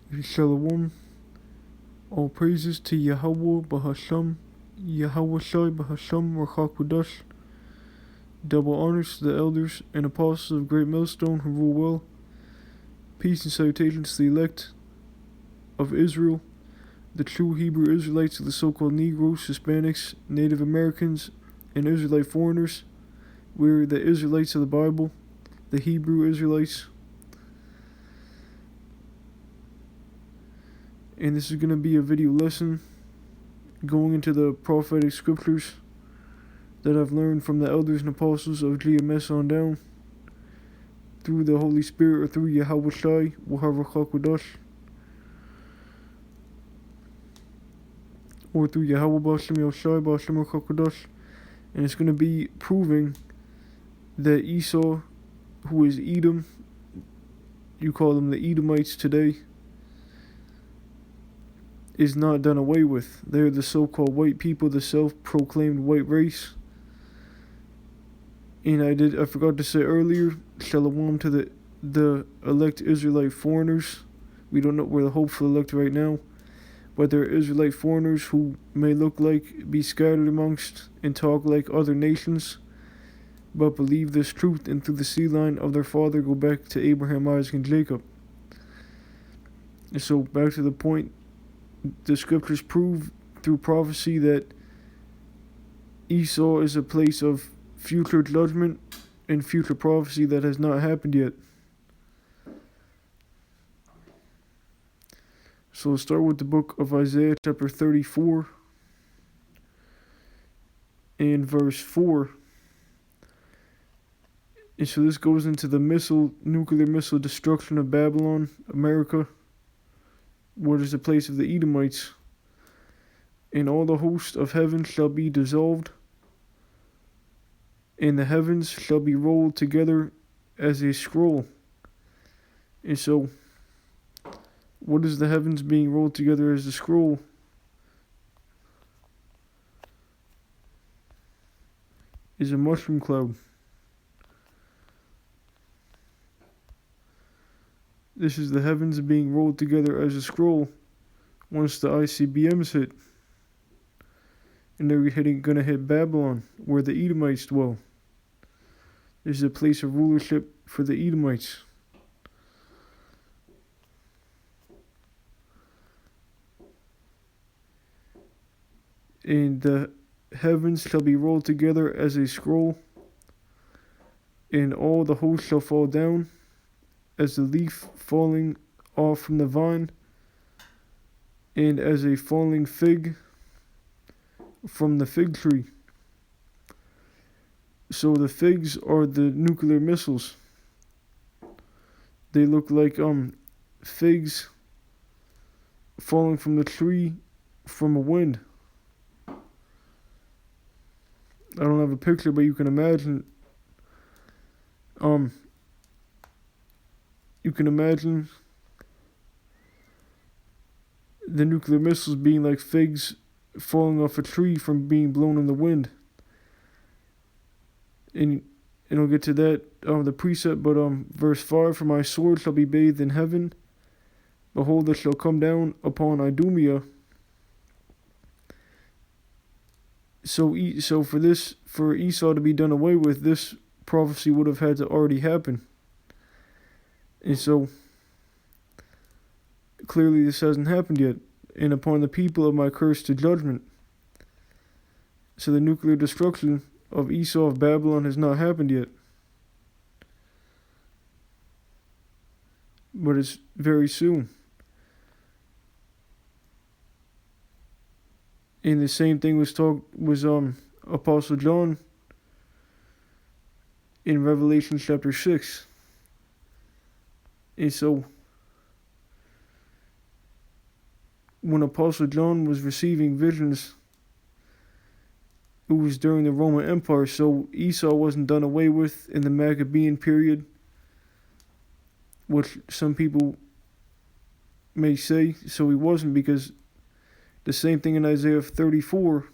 Shalom. All praises to Yahweh Bahasham, Yahweh Shai Bahasham Rachakudash. Double honors to the elders and apostles of Great Millstone who rule well. Peace and salutations to the elect of Israel, the true Hebrew Israelites of the so-called Negroes, Hispanics, Native Americans, and Israelite foreigners. We're the Israelites of the Bible, the Hebrew Israelites. And this is going to be a video lesson going into the prophetic scriptures that I've learned from the elders and apostles of GMS on down through the Holy Spirit or through Yahweh Shai, Waharakhakudash, or through Yahweh Bashim Yoshai, Bashim Rakhakudash. And it's going to be proving that Esau, who is Edom, you call them the Edomites today, is not done away with. They're the so-called white people, the self-proclaimed white race. And I forgot to say earlier, shalom to the elect Israelite foreigners. We don't know, we're the hopeful elect right now, but they're Israelite foreigners who may look like, be scattered amongst, and talk like other nations, but believe this truth, and through the seed line of their father go back to Abraham, Isaac, and Jacob. And so back to the point, the scriptures prove through prophecy that Esau is a place of future judgment and future prophecy that has not happened yet. So let's start with the book of Isaiah chapter 34 and verse 4. And so this goes into the nuclear missile destruction of Babylon, America, what is the place of the Edomites. And all the host of heaven shall be dissolved, and the heavens shall be rolled together as a scroll. And so, what is the heavens being rolled together as a scroll? Is a mushroom cloud. This is the heavens being rolled together as a scroll once the ICBMs hit. And they're gonna hit Babylon, where the Edomites dwell. This is a place of rulership for the Edomites. And the heavens shall be rolled together as a scroll, and all the hosts shall fall down, as the leaf falling off from the vine, and as a falling fig from the fig tree. So the figs are the nuclear missiles. They look like figs falling from the tree from a wind. I don't have a picture, but you can imagine the nuclear missiles being like figs falling off a tree from being blown in the wind. And I'll get to that, the precept, but verse 5, for my sword shall be bathed in heaven. Behold, it shall come down upon Idumea. So for Esau to be done away with, this prophecy would have had to already happen. And so, clearly this hasn't happened yet. And upon the people of my curse to judgment. So the nuclear destruction of Esau of Babylon has not happened yet. But it's very soon. And the same thing was Apostle John in Revelation chapter 6. And so when Apostle John was receiving visions, it was during the Roman Empire, so Esau wasn't done away with in the Maccabean period, which some people may say. So he wasn't, because the same thing in Isaiah 34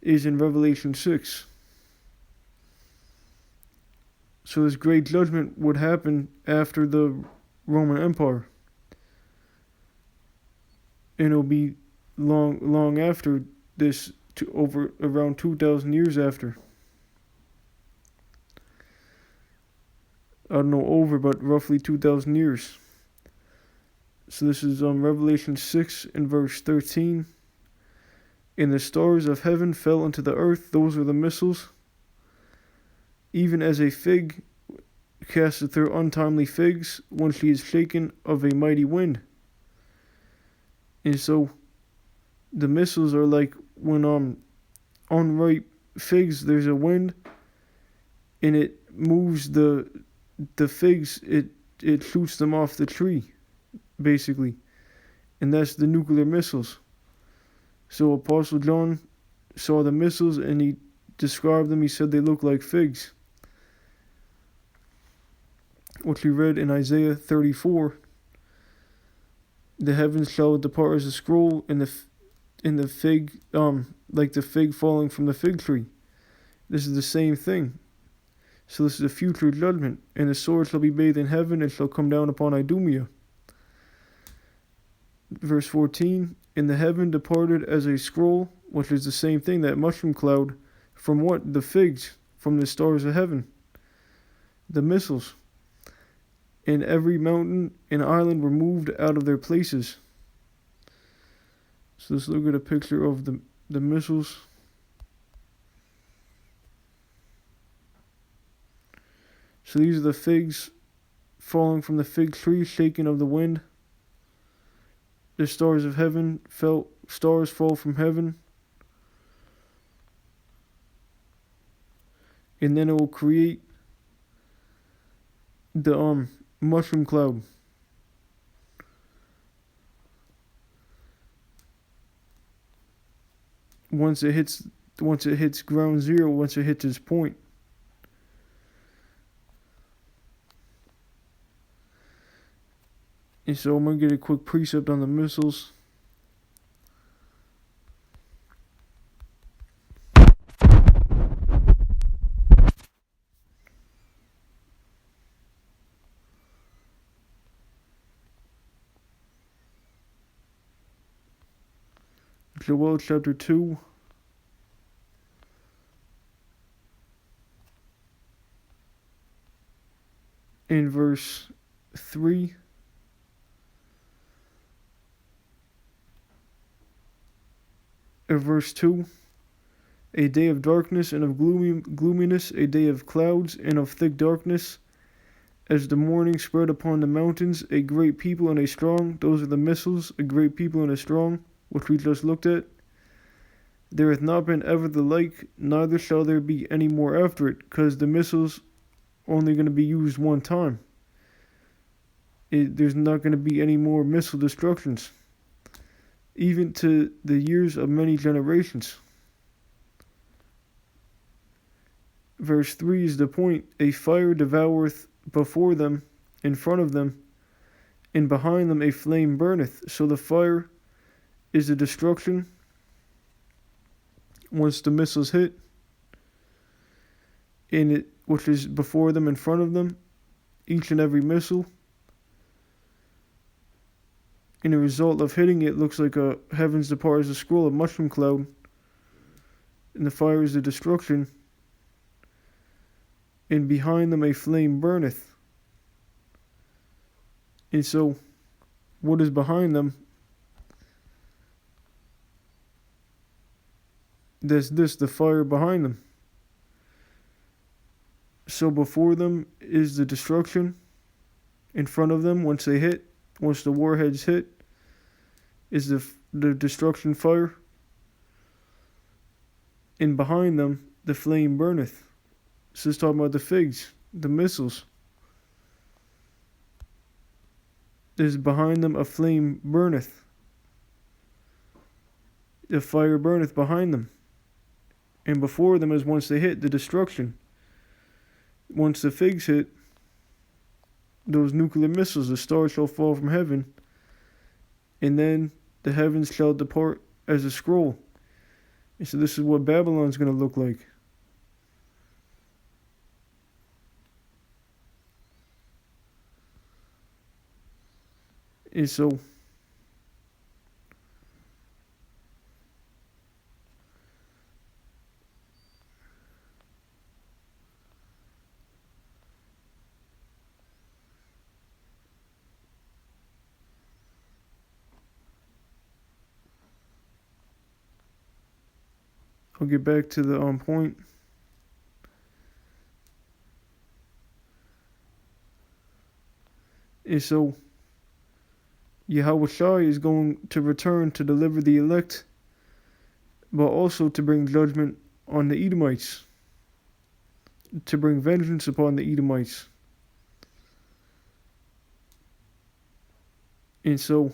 is in Revelation 6. So this great judgment would happen after the Roman Empire. and it'll be long after this, to over around 2,000 years after. I don't know over, but roughly 2,000 years. So this is Revelation 6 and verse 13. And the stars of heaven fell unto the earth, those are the missiles, even as a fig casteth her untimely figs when she is shaken of a mighty wind. And so the missiles are like when unripe figs, there's a wind and it moves the figs, it shoots them off the tree, basically. And that's the nuclear missiles. So Apostle John saw the missiles and he described them. He said they look like figs, which we read in Isaiah 34. The heavens shall depart as a scroll, and the fig, like the fig falling from the fig tree. This is the same thing. So this is a future judgment, and the sword shall be bathed in heaven, and shall come down upon Idumea. Verse 14, and the heaven departed as a scroll, which is the same thing, that mushroom cloud, from what? The figs, from the stars of heaven, the missiles. And every mountain and island were moved out of their places. So let's look at a picture of the missiles. So these are the figs falling from the fig tree, shaken of the wind. The stars of heaven stars fall from heaven. And then it will create the mushroom cloud. Once it hits ground zero, once it hits its point. And so I'm going to get a quick precept on the missiles. Joel chapter 2. In verse 3. Verse 2, a day of darkness and of gloominess, a day of clouds and of thick darkness, as the morning spread upon the mountains, a great people and a strong. Those are the missiles, a great people and a strong, which we just looked at. There hath not been ever the like, neither shall there be any more after it, because the missiles are only going to be used one time. There's not going to be any more missile destructions, even to the years of many generations. Verse 3 is the point. A fire devoureth before them, in front of them, and behind them a flame burneth. So the fire is the destruction once the missiles hit, in it, which is before them, in front of them, each and every missile. And the result of hitting it looks like a heavens depart as a scroll, a mushroom cloud, and the fire is the destruction, and behind them a flame burneth. And so, what is behind them? There's the fire behind them. So before them is the destruction. In front of them, once the warheads hit, is the destruction fire. And behind them, the flame burneth. So it's talking about the figs, the missiles. There's behind them a flame burneth. The fire burneth behind them. And before them is, once they hit, the destruction. Once the figs hit, those nuclear missiles, the stars shall fall from heaven, and then the heavens shall depart as a scroll. And so this is what Babylon's going to look like. And so I'll get back to the point. And so Yahushua is going to return to deliver the elect, but also to bring judgment on the Edomites, to bring vengeance upon the Edomites. And so,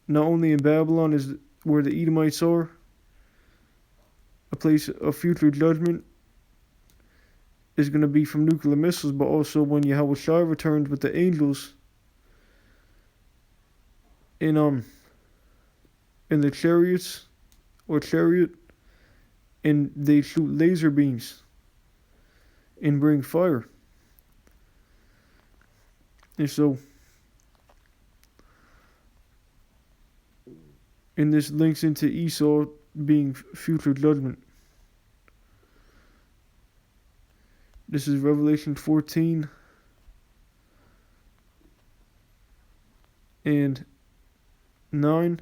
not only in Babylon is where the Edomites are, a place of future judgment is going to be from nuclear missiles, but also when Yahushua returns with the angels in the chariots or chariot, and they shoot laser beams and bring fire. And so, and this links into Esau being future judgment. This is Revelation 14 and 9.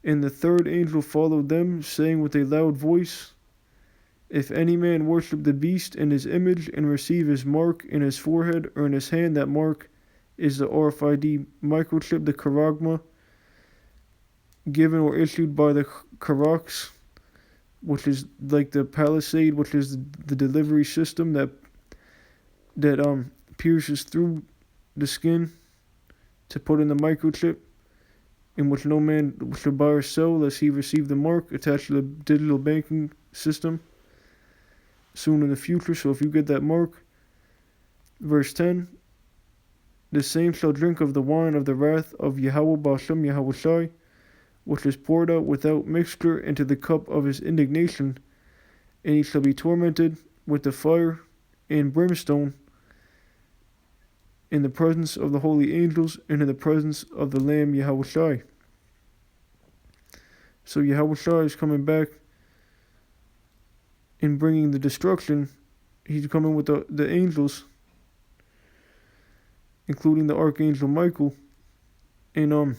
And the third angel followed them, saying with a loud voice, if any man worship the beast and his image, and receive his mark in his forehead or in his hand, that mark is the RFID microchip, the charagma, given or issued by the Karax, which is like the Palisade, which is the delivery system that pierces through the skin to put in the microchip, in which no man should buy or sell unless he receive the mark attached to the digital banking system soon in the future. So if you get that mark, verse 10, the same shall drink of the wine of the wrath of Yahweh Ba'ashem Yahushai, which is poured out without mixture into the cup of his indignation, and he shall be tormented with the fire and brimstone in the presence of the holy angels and in the presence of the Lamb Yahushai. So Yahushai is coming back and bringing the destruction. He's coming with the angels, including the Archangel Michael, and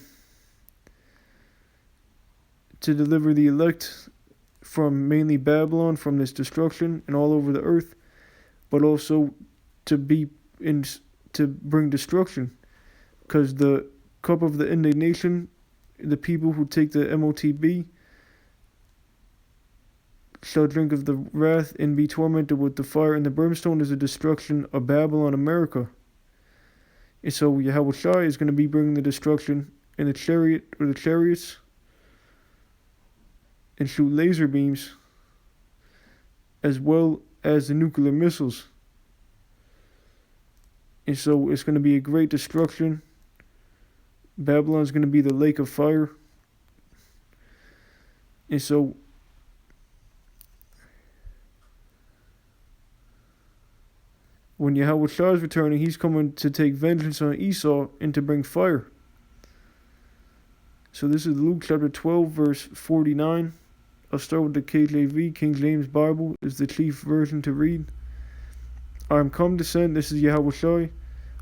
to deliver the elect from mainly Babylon, from this destruction and all over the earth, but also to bring destruction, because the cup of the indignation, the people who take the MOTB shall drink of the wrath and be tormented with the fire and the brimstone, is the destruction of Babylon, America. And so Yahushua is going to be bringing the destruction in the chariot or the chariots and shoot laser beams, as well as the nuclear missiles. And so it's going to be a great destruction. Babylon's going to be the lake of fire. And so when Yahushua is returning, he's coming to take vengeance on Esau and to bring fire. So this is Luke chapter 12, verse 49. I'll start with the KJV, King James Bible is the chief version to read. I'm come to send, this is Yahushua,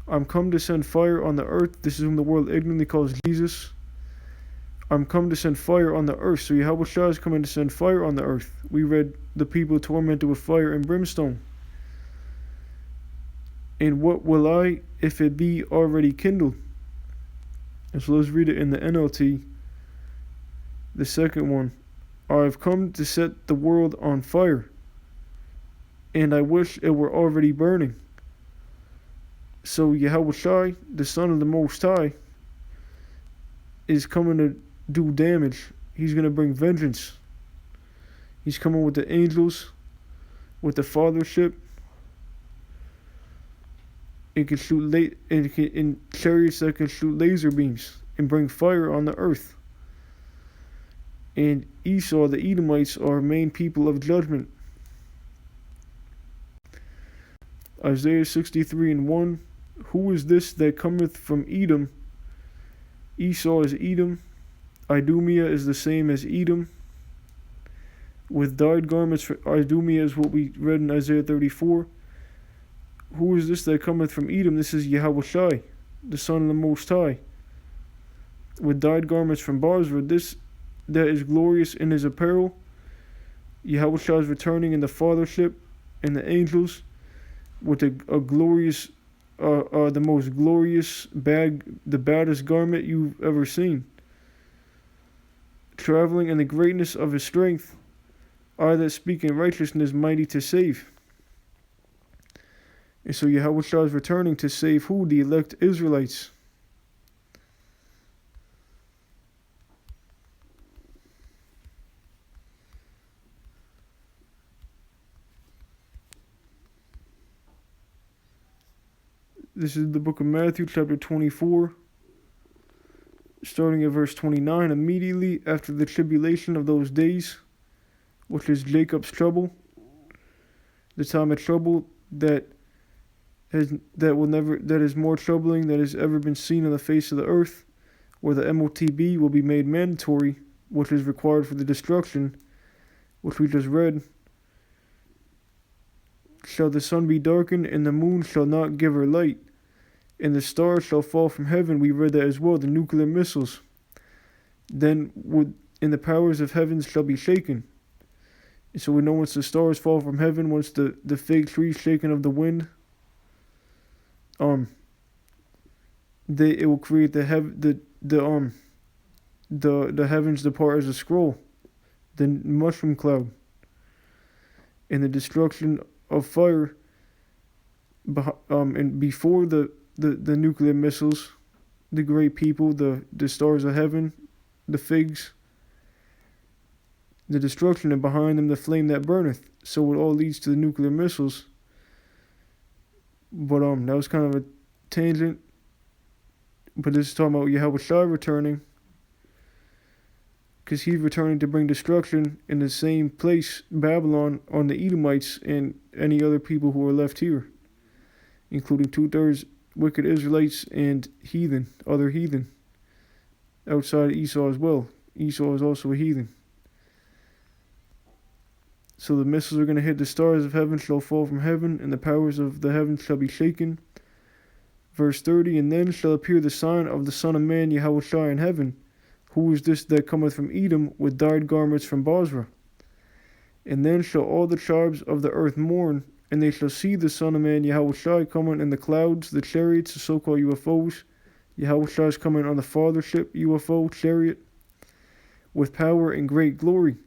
I'm come to send fire on the earth. This is whom the world ignorantly calls Jesus. I'm come to send fire on the earth. So Yahushua is coming to send fire on the earth. We read the people tormented with fire and brimstone. And what will I, if it be already kindled? And so let's read it in the NLT, the second one. I have come to set the world on fire, and I wish it were already burning. So Yahushua, the Son of the Most High, is coming to do damage. He's going to bring vengeance. He's coming with the angels, with the fathership. It can shoot in chariots that can shoot laser beams and bring fire on the earth. And Esau, the Edomites, are main people of judgment. Isaiah 63 and 1. Who is this that cometh from Edom? Esau is Edom. Idumea is the same as Edom. With dyed garments, for Idumea is what we read in Isaiah 34. Who is this that cometh from Edom? This is Yahushua, the Son of the Most High. With dyed garments from Bozrah, this that is glorious in his apparel, Yahushua is returning in the fathership and the angels with a glorious, the most glorious the baddest garment you've ever seen. Traveling in the greatness of his strength, I that speak in righteousness mighty to save. And so Yahushua is returning to save who? The elect Israelites. This is the book of Matthew, chapter 24, starting at verse 29. Immediately after the tribulation of those days, which is Jacob's trouble, the time of trouble that is more troubling than has ever been seen on the face of the earth, where the MOTB will be made mandatory, which is required for the destruction, which we just read. Shall the sun be darkened, and the moon shall not give her light, and the stars shall fall from heaven. We read that as well, the nuclear missiles. Then and the powers of heavens shall be shaken. And so we know once the stars fall from heaven, once the fig tree shaken of the wind, it will create the heavens depart as a scroll, the mushroom cloud, and the destruction of fire. And before the nuclear missiles, the great people, the stars of heaven, the figs, the destruction, and behind them the flame that burneth. So it all leads to the nuclear missiles. But that was kind of a tangent. But this is talking about Yahushua returning, because he's returning to bring destruction in the same place, Babylon, on the Edomites and any other people who are left here, including 2/3 wicked Israelites and other heathen, outside Esau as well. Esau is also a heathen. So the missiles are going to hit. The stars of heaven shall fall from heaven, and the powers of the heavens shall be shaken. Verse 30, and then shall appear the sign of the Son of Man, Yahushua, in heaven. Who is this that cometh from Edom with dyed garments from Bozrah? And then shall all the tribes of the earth mourn, and they shall see the Son of Man, Yahushua, coming in the clouds, the chariots, the so-called UFOs. Yahushua is coming on the fathership, UFO, chariot, with power and great glory.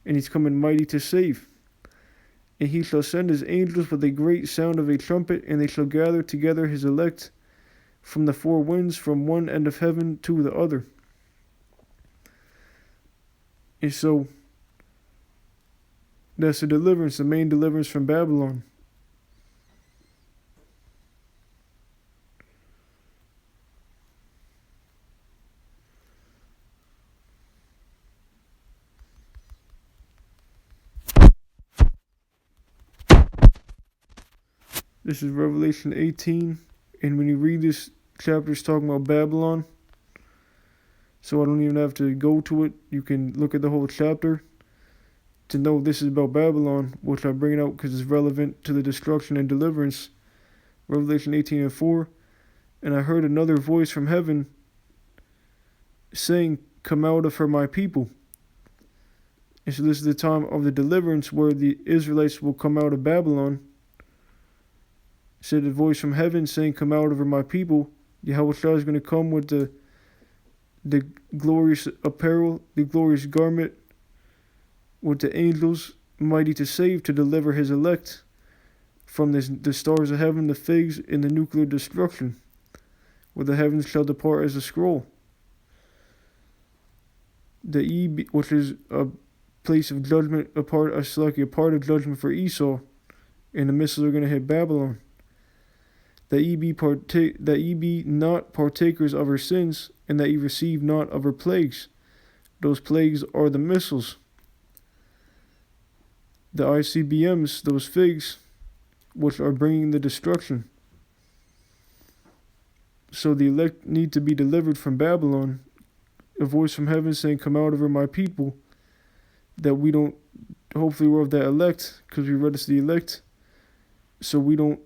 And he's coming mighty to save. And he shall send his angels with a great sound of a trumpet, and they shall gather together his elect from the four winds, from one end of heaven to the other. And so, that's the deliverance, the main deliverance from Babylon. This is Revelation 18, and when you read this chapter, it's talking about Babylon. So I don't even have to go to it. You can look at the whole chapter to know this is about Babylon, which I bring it out because it's relevant to the destruction and deliverance. Revelation 18:4, and I heard another voice from heaven saying, come out of her, my people. And so this is the time of the deliverance where the Israelites will come out of Babylon. Said a voice from heaven saying, come out of her, my people. Yahushua is going to come with the glorious apparel, the glorious garment, with the angels mighty to save, to deliver his elect from the stars of heaven, the figs, and the nuclear destruction, where the heavens shall depart as a scroll. The which is a place of judgment, a part of judgment for Esau, and the missiles are going to hit Babylon. That ye be not partakers of her sins, and that ye receive not of her plagues. Those plagues are the missiles, the ICBMs, those figs, which are bringing the destruction. So the elect need to be delivered from Babylon. A voice from heaven saying, come out of her, my people. That we don't, hopefully we're of that elect, because we read it's the elect, so we don't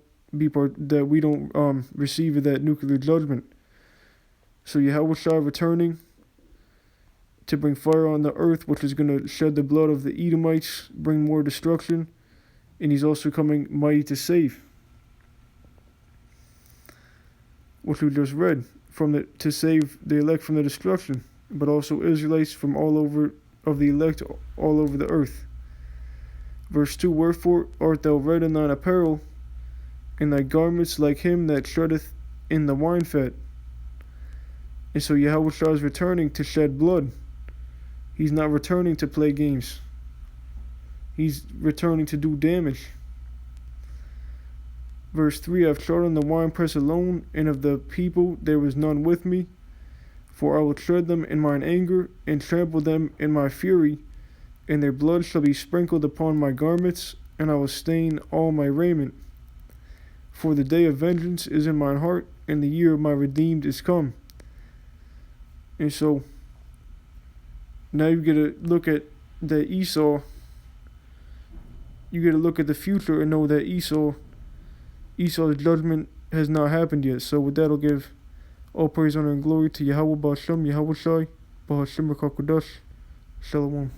receive that nuclear judgment. So Yahushua returning to bring fire on the earth, which is going to shed the blood of the Edomites, bring more destruction, and he's also coming mighty to save, which we just read, to save the elect from the destruction, but also Israelites from all over of the elect all over the earth. Verse 2, wherefore art thou red in thine apparel, and thy garments like him that sheddeth in the wine fat? And so Yahushua is returning to shed blood. He's not returning to play games. He's returning to do damage. Verse 3, I have trodden the winepress alone, and of the people there was none with me. For I will tread them in mine anger, and trample them in my fury, and their blood shall be sprinkled upon my garments, and I will stain all my raiment. For the day of vengeance is in mine heart, and the year of my redeemed is come. And so, now you get to look at that Esau's the future and know that Esau's judgment has not happened yet. So with that, I'll give all praise, honor, and glory to Yahweh Ba'ashem, Yahweh Shai, Ba'ashem Rakakudash, Shalom.